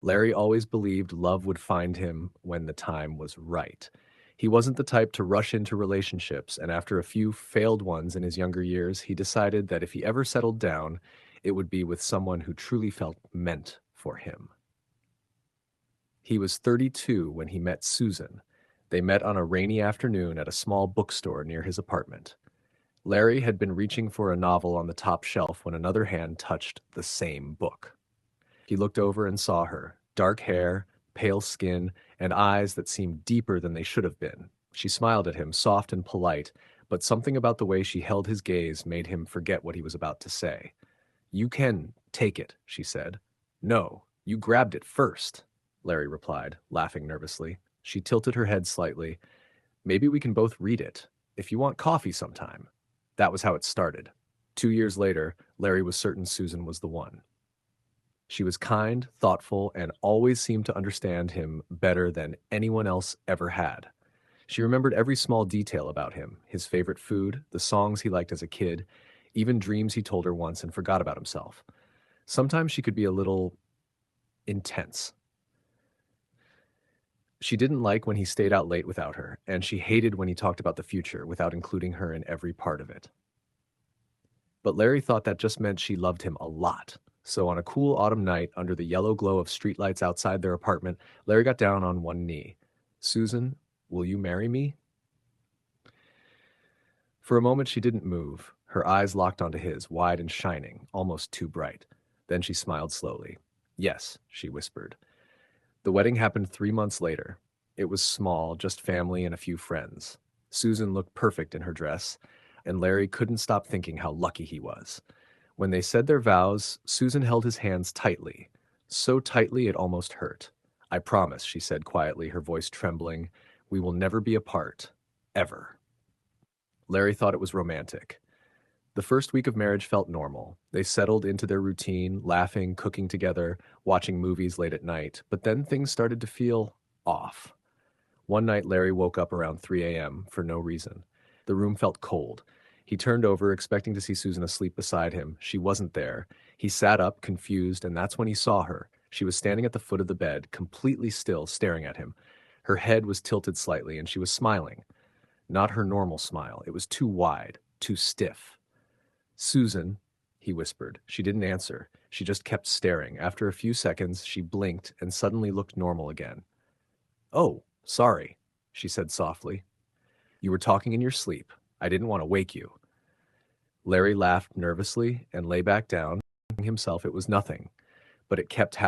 Larry always believed love would find him when the time was right. He wasn't the type to rush into relationships, and after a few failed ones in his younger years, he decided that if he ever settled down, it would be with someone who truly felt meant for him. He was 32 when he met Susan. They met on a rainy afternoon at a small bookstore near his apartment. Larry had been reaching for a novel on the top shelf when another hand touched the same book. He looked over and saw her, dark hair, pale skin, and eyes that seemed deeper than they should have been. She smiled at him, soft and polite, but something about the way she held his gaze made him forget what he was about to say. "You can take it," she said. "No, you grabbed it first," Larry replied, laughing nervously. She tilted her head slightly. "Maybe we can both read it, if you want coffee sometime." That was how it started. 2 years later, Larry was certain Susan was the one. She was kind, thoughtful, and always seemed to understand him better than anyone else ever had. She remembered every small detail about him, his favorite food, the songs he liked as a kid, even dreams he told her once and forgot about himself. Sometimes she could be a little intense. She didn't like when he stayed out late without her, and she hated when he talked about the future without including her in every part of it. But Larry thought that just meant she loved him a lot. So on a cool autumn night, under the yellow glow of streetlights outside their apartment, Larry got down on one knee. "Susan, will you marry me?" For a moment she didn't move. Her eyes locked onto his, wide and shining, almost too bright. Then she smiled slowly. "Yes," she whispered. The wedding happened 3 months later. It was small, just family and a few friends. Susan looked perfect in her dress, and Larry couldn't stop thinking how lucky he was. When they said their vows, Susan held his hands tightly, so tightly it almost hurt. "I promise," she said quietly, her voice trembling, "we will never be apart. Ever." Larry thought it was romantic. The first week of marriage felt normal. They settled into their routine, laughing, cooking together, watching movies late at night. But then things started to feel off. One night, Larry woke up around 3 a.m. for no reason. The room felt cold. He turned over, expecting to see Susan asleep beside him. She wasn't there. He sat up, confused, and that's when he saw her. She was standing at the foot of the bed, completely still, staring at him. Her head was tilted slightly, and she was smiling. Not her normal smile. It was too wide, too stiff. "Susan," he whispered. She didn't answer. She just kept staring. After a few seconds, she blinked and suddenly looked normal again. "Oh, sorry," she said softly. "You were talking in your sleep. I didn't want to wake you." Larry laughed nervously and lay back down. Himself, it was nothing, but it kept